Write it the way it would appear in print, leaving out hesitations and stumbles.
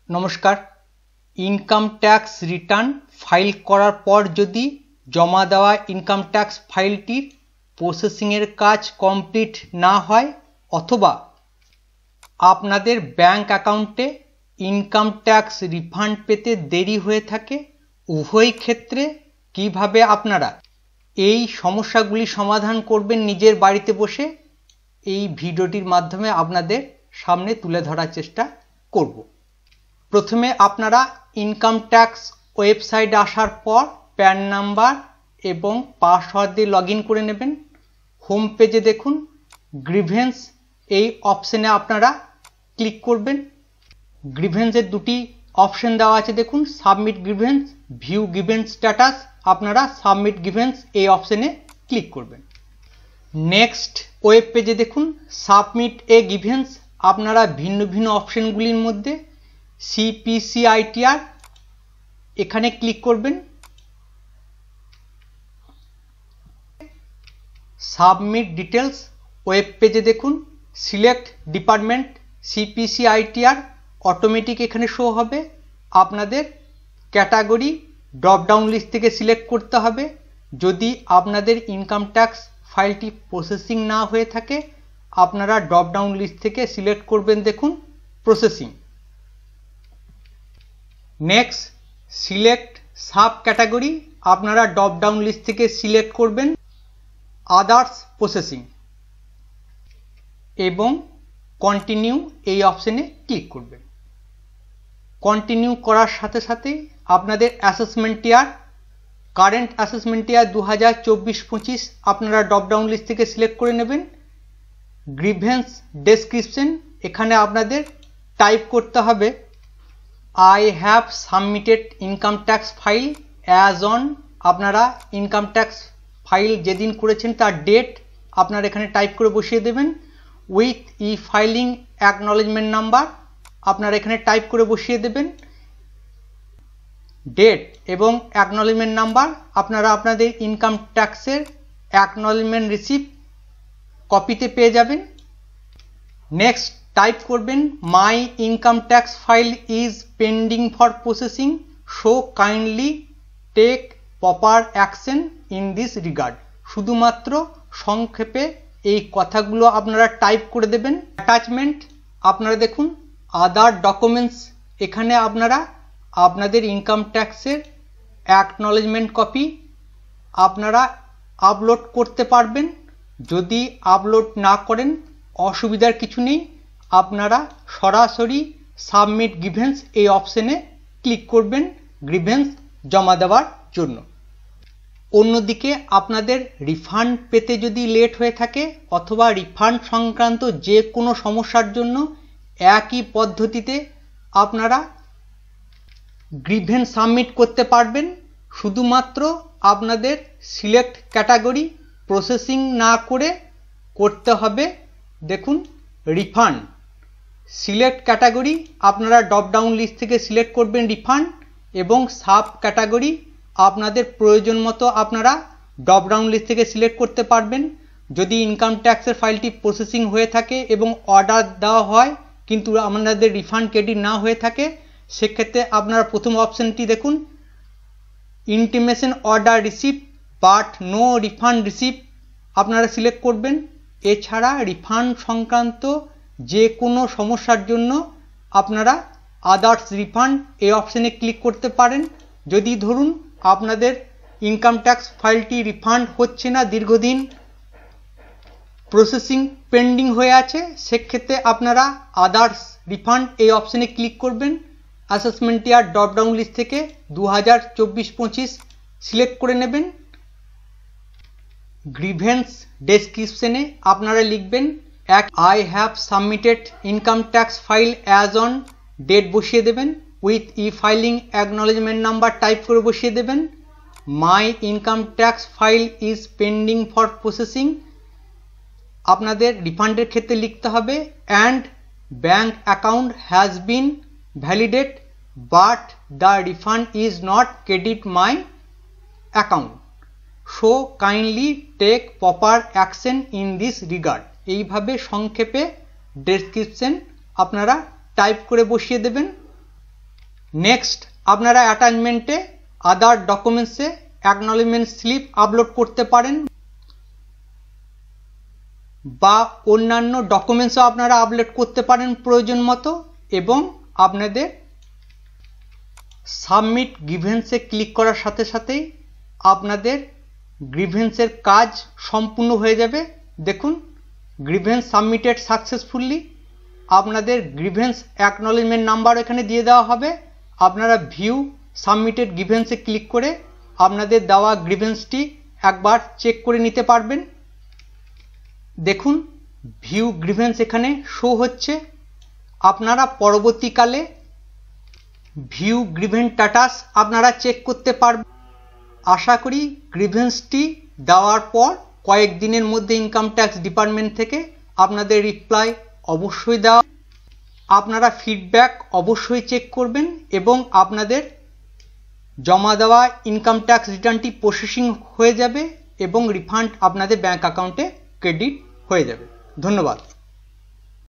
নমস্কার। Income tax return file করার পর যদি জমা দেওয়া ইনকাম ট্যাক্স ফাইলটির প্রসেসিংয়ের কাজ কমপ্লিট না হয় অথবা আপনাদের ব্যাংক অ্যাকাউন্টে ইনকাম ট্যাক্স রিফান্ড পেতে দেরি হয়ে থাকে, উভয় ক্ষেত্রে কিভাবে আপনারা এই সমস্যাগুলি সমাধান করবেন নিজের বাড়িতে বসে, এই ভিডিওটির মাধ্যমে আপনাদের সামনে তুলে ধরার চেষ্টা করব। প্রথমে আপনারা ইনকাম ট্যাক্স ওয়েবসাইটে আসার পর প্যান নাম্বার এবং পাসওয়ার্ড দিয়ে লগ ইন করে নেবেন। হোম পেজে দেখুন গ্রিভেন্স, এই অপশানে আপনারা ক্লিক করবেন। গ্রিভেন্সের দুটি অপশন দেওয়া আছে, দেখুন submit grievance, view grievance status. আপনারা সাবমিট গ্রিভেন্স এই অপশানে ক্লিক করবেন। নেক্সট ওয়েব পেজে দেখুন সাবমিট এ গ্রিভেন্স। আপনারা ভিন্ন ভিন্ন অপশনগুলির মধ্যে CPCITR এখানে ক্লিক করবেন। সাবমিট ডিটেলস ওয়েব পেজে দেখুন সিলেক্ট ডিপার্টমেন্ট CPCITR অটোমেটিক এখানে শো হবে। আপনাদের ক্যাটাগরি ড্রপডাউন লিস্ট থেকে সিলেক্ট করতে হবে। যদি আপনাদের ইনকাম ট্যাক্স ফাইলটি প্রসেসিং না হয়ে থাকে আপনারা ড্রপডাউন লিস্ট থেকে সিলেক্ট করবেন, দেখুন processing. Next select sub category, আপনারা ড্রপডাউন লিস্ট থেকে সিলেক্ট করবেন আদার্স প্রসেসিং এবং কন্টিনিউ এই অপশানে ক্লিক করবেন। কন্টিনিউ করার সাথে সাথে আপনাদের অ্যাসেসমেন্ট ইয়ার, কারেন্ট অ্যাসেসমেন্ট ইয়ার 2024-25 আপনারা ড্রপডাউন লিস্ট থেকে সিলেক্ট করে নেবেন। গ্রিভেন্স ডেসক্রিপশন, এখানে আপনাদের টাইপ করতে হবে I have submitted income tax file as on, আপনারা ইনকাম ট্যাক্স ফাইল যেদিন করেছেন তার ডেট আপনারা এখানে টাইপ করে বসিয়ে দেবেন। With e filing acknowledgement number আপনারা এখানে টাইপ করে বসিয়ে দেবেন। ডেট এবং অ্যাকনলেজমেন্ট নাম্বার আপনারা আপনাদের ইনকাম ট্যাক্সের অ্যাকনলেজমেন্ট রিসিপ্ট কপিতে পেয়ে যাবেন। নেক্সট টাইপ করবেন my income tax file is pending for processing, so kindly take proper action in this regard. শুধুমাত্র সংক্ষেপে এই কথাগুলো আপনারা টাইপ করে দেবেন। অ্যাটাচমেন্ট আপনারা দেখুন আদার ডকুমেন্টস, এখানে আপনারা আপনাদের ইনকাম ট্যাক্সের অ্যাকনলেজমেন্ট কপি আপনারা আপলোড করতে পারবেন। যদি আপলোড না করেন অসুবিধার কিছু নেই, আপনারা সরাসরি সাবমিট গ্রিভেন্স এই অপশানে ক্লিক করবেন গ্রিভেন্স জমা দেওয়ার জন্য। অন্যদিকে আপনাদের রিফান্ড পেতে যদি লেট হয়ে থাকে অথবা রিফান্ড সংক্রান্ত যে কোনো সমস্যার জন্য একই পদ্ধতিতে আপনারা গ্রিভেন্স সাবমিট করতে পারবেন। শুধুমাত্র আপনাদের সিলেক্ট ক্যাটাগরি প্রসেসিং না করে করতে হবে, দেখুন রিফান্ড। সিলেক্ট ক্যাটাগরি আপনারা ড্রপডাউন লিস্ট থেকে সিলেক্ট করবেন রিফান্ড এবং সাব ক্যাটাগরি আপনাদের প্রয়োজন মতো আপনারা ড্রপডাউন লিস্ট থেকে সিলেক্ট করতে পারবেন। যদি ইনকাম ট্যাক্সের ফাইলটি প্রসেসিং হয়ে থাকে এবং অর্ডার দেওয়া হয় কিন্তু আপনাদের রিফান্ড ক্রেডিট না হয়ে থাকে সেক্ষেত্রে আপনারা প্রথম অপশানটি দেখুন intimation order receipt but no refund receipt আপনারা সিলেক্ট করবেন। এছাড়া রিফান্ড সংক্রান্ত যে কোনো সমস্যার জন্য আপনারা আদার্স রিফান্ড এই অপশানে ক্লিক করতে পারেন। যদি ধরুন আপনাদের ইনকাম ট্যাক্স ফাইলটি রিফান্ড হচ্ছে না, দীর্ঘদিন প্রসেসিং পেন্ডিং হয়ে আছে, সেক্ষেত্রে আপনারা আদার্স রিফান্ড এই অপশানে ক্লিক করবেন। অ্যাসেসমেন্ট ইয়ার ড্রপডাউন লিস্ট থেকে 2024-25 সিলেক্ট করে নেবেন। গ্রিভেন্স ডেসক্রিপশনে আপনারা লিখবেন I have submitted income tax file as on, date বসিয়ে দেবেন। With e filing acknowledgement number type করে বসিয়ে দেবেন। My income tax file is pending for processing আপনাদের রিফান্ডের ক্ষেত্রে লিখতে হবে and bank account has been validate but the refund is not credit my account, so kindly take proper action in this regard. এইভাবে সংক্ষেপে ডেসক্রিপশন আপনারা type করে বসিয়ে দেবেন। নেক্সট আপনারা অ্যাটাচমেন্টে আদার ডকুমেন্টসে অ্যাকনলেজমেন্ট স্লিপ আপলোড করতে পারেন বা অন্যান্য ডকুমেন্টসও আপনারা আপলোড করতে পারেন প্রয়োজন মতো, এবং আপনাদের সাবমিট গ্রিভেন্সে ক্লিক করার সাথে সাথেই আপনাদের গ্রিভেন্সের কাজ সম্পূর্ণ হয়ে যাবে। দেখুন, গ্রিভেন্স সাবমিটেড সাকসেসফুলি। আপনাদের গ্রিভেন্স অ্যাকনলেজমেন্ট নাম্বার এখানে দিয়ে দেওয়া হবে। আপনারা ভিউ সাবমিটেড গ্রিভেন্সে ক্লিক করে আপনাদের দেওয়া গ্রিভেন্সটি একবার চেক করে নিতে পারবেন। দেখুন, ভিউ গ্রিভেন্স এখানে শো হচ্ছে। আপনারা পরবর্তীকালে ভিউ গ্রিভেন্স স্ট্যাটাস আপনারা চেক করতে পারবেন। আশা করি গ্রিভেন্সটি দেওয়ার পর কয়েকদিনের মধ্যে ইনকাম ট্যাক্স ডিপার্টমেন্ট থেকে আপনাদের রিপ্লাই অবশ্যই দেওয়া। আপনারা ফিডব্যাক অবশ্যই চেক করবেন এবং আপনাদের জমা দেওয়া ইনকাম ট্যাক্স রিটার্নটি প্রসেসিং হয়ে যাবে এবং রিফান্ড আপনাদের ব্যাংক অ্যাকাউন্টে ক্রেডিট হয়ে যাবে। ধন্যবাদ।